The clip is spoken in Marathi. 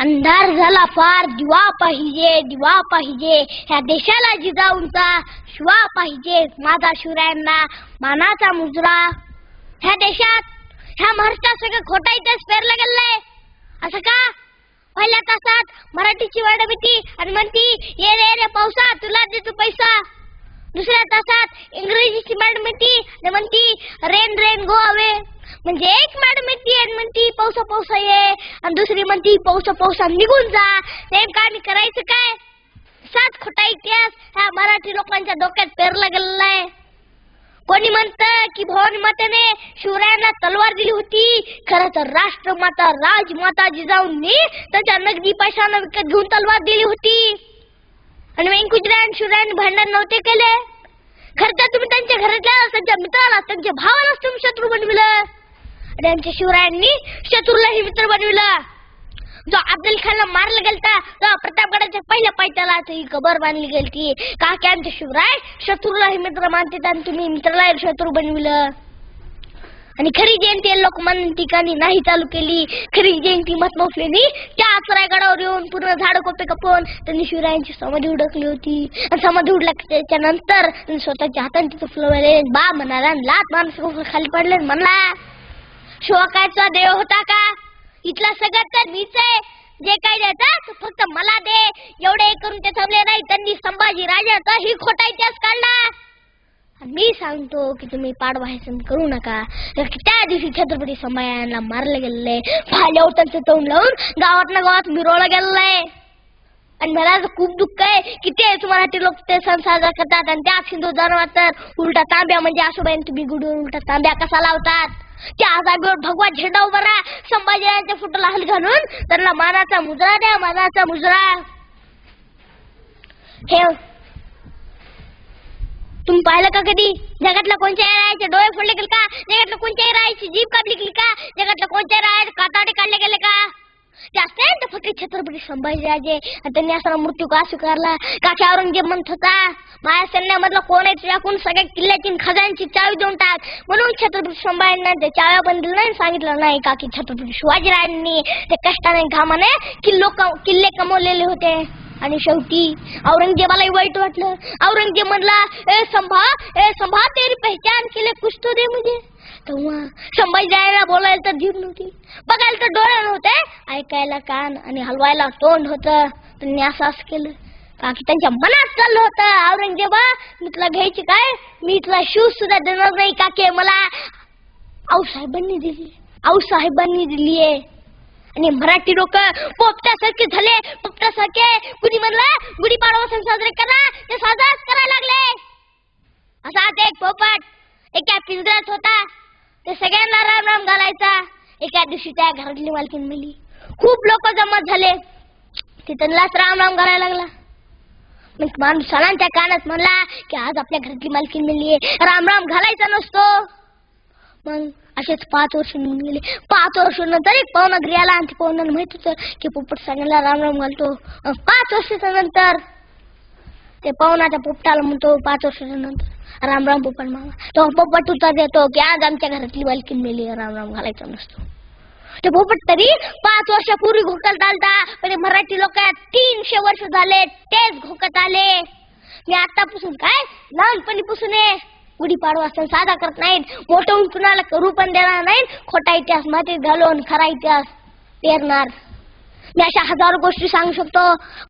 अंधार झाला फार, दिवा पाहिजे, दिवा पाहिजे, ह्या देशाला जिजाऊंचा शिवा पाहिजे, माझा शिवरायांना मानाचा मुजरा. ह्या देशात, ह्या महाराष्ट्रात सगळं खोटा इतिहास पेरला गेलाय. असं का? पहिल्या तासात मराठीची वर्ड भीती आणि म्हणती ये रे रे पावसा तुला देतो पैसा. दुसऱ्या तासात इंग्रजीची मॅडम म्हणती रेन रेन गो अवे. म्हणजे एक मॅडम येते म्हणती पावसा पावसा ये आणि दुसरी म्हणती पावसा पावसा निघून जा. नेमका आम्ही करायचं काय? सात खोटा इतिहास ह्या मराठी लोकांच्या डोक्यात पेरला गेलेला आहे. कोणी म्हणतं की भवानी मातेने शिवरायांना तलवार दिली होती. खरं तर राष्ट्रमाता राजमाता जिजाऊंनी त्याच्या नगदी पैशानं विकत घेऊन तलवार दिली होती. आणि वेंकुजराय आणि शिवरायांनी भांडण नव्हते केले. खरं तर तुम्ही त्यांच्या घरातल्या त्यांच्या मित्राला त्यांच्या भावालाच तुम्ही शत्रू बनविलं. त्यांच्या शिवरायांनी शत्रूलाही मित्र बनविलं. जो अफजल खानला मारला गेलता तेव्हा प्रतापगडाच्या पहिल्या पायथ्याला ही कबर बांधली गेलती. का की आमचे शिवराय शत्रूलाही मित्र मानतात आणि तुम्ही मित्रालाही शत्रू बनविलं. आणि खरी जयंती लोकमान्य ठिकाणी नाही चालू केली. खरी जयंती महात्मा फुलेंनी त्या आचरागडावर येऊन पूर्ण झाड कोपे कापून त्यांनी शिवरायांची समाधी उडकली होती. आणि समाधी उडल्याच्या नंतर स्वतःच्या हाताने तिथं फुलवले बा म्हणाला लात माणूस खाली पडले म्हणला शोकाचा देव होता का? इथला सगळं तर मीच आहे. जे काय द्यायचं फक्त मला दे एवढे करून ते थांबले नाही. त्यांनी संभाजी राजाचा ही खोटा इतिहास काढला. मी सांगतो की तुम्ही पाडवायसन करू नका. त्या दिवशी छत्रपती संभाजीला मारले गेलेले फाल्यावर त्यांचं तोंड लावून गावात मिरवलं गेलेलं. आणि मला खूप दुःख आहे की ते मराठी लोक ते सण साजरा करतात आणि त्या सिंधू तर उलटा तांब्या म्हणजे आसोबाईन तुम्ही गुडून उलटा तांब्या कसा लावतात. त्या जागेवर भगवा झेंडा उभा राहा. संभाजीराजांच्या फोटोला हल घालून त्यांना मानाचा मुजरा द्या, मानाचा मुजरा. हे तुम्ही पाहिलं का कधी? जगातल्या कोणत्या रायाचे डोळे फोडले गेले का? जगातल्या कोणत्याही रायाची जीभ कापली गेली का? जगातल्या कोणत्या रायाचे काताडे काढले गेले का? ते असते फक्त छत्रपती संभाजीराजे. आणि त्यांनी असा मृत्यू का स्वीकारला? का की औरंगजेब म्हणत होता माझ्या सैन्यामधला कोण आहे तुझ्याकडून सगळ्या किल्ल्याची खजांची चावी देऊन टाक. म्हणून छत्रपती संभाजींना ते चाव्या पण दिलं नाही, सांगितलं नाही. का की छत्रपती शिवाजीराजांनी ते कष्टाने घामाने किल्ले कमवलेले होते. आणि शेवटी औरंगजेबालाही वाईट वाटलं. औरंगजेब म्हणला ए संभा तेरी पहचान केले कुछ तो दे मुझे. तेव्हा संभाजीराजांना बोलायला तर जीभ नव्हती, बघायला तर डोळे नव्हते, ऐकायला कान आणि हलवायला तोंड होतं. त्यांनी असं केलं का की त्यांच्या मनात चाललं होतं औरंगजेबा मी तुला घ्यायची काय, मी तुला शिव सुद्धा देणार नाही. का की मला आऊसाहेबांनी दिलीये. आणि मराठी लोक पोपटासारखे झाले. पोपटासारखे कुणी म्हणलं गुढीपाडवा सण साजरे करा ते साजराच करायला लागले. असाच एक पोपट एका पिंजऱ्यात होता. ते सगळ्यांना राम राम घालायचा. एका दिवशी त्या घरातली मालकीन मेली. खूप लोक जमा झाले. ते त्यांनाच राम राम घालायला लागला. मग माणूस सणांच्या कानात म्हणला की आज आपल्या घरातली मालकीन मेलीये, राम राम घालायचा नसतो. मग असेच 5 वर्ष निघून गेले. 5 वर्षानंतर एक पाहुणा घरी आला आणि पाहुण्याला माहित होतं की पोपट सांगायला राम राम घालतो. 5 वर्षाच्या नंतर ते पाहुणाच्या पोपटाला म्हणतो 5 वर्षाच्या नंतर राम राम पोपट मामा. तो पोपट उत्तर देतो की आज आमच्या घरातली बालकीन मेली, राम राम घालायचा नसतो. ते पोपट तरी 5 वर्षापूर्वी घोकत आलता. पण मराठी लोक 300 वर्ष झाले तेच घोकत आले. मी आतापासून काय लहानपणीपासून गुढीपाडवा सण साजरा करत नाहीत. मोठं होऊन कुणाला करू पण देणार नाहीत. खोटा इतिहास मातीत घालून खरा इतिहास पेरणार. मी अशा हजारो गोष्टी सांगू शकतो.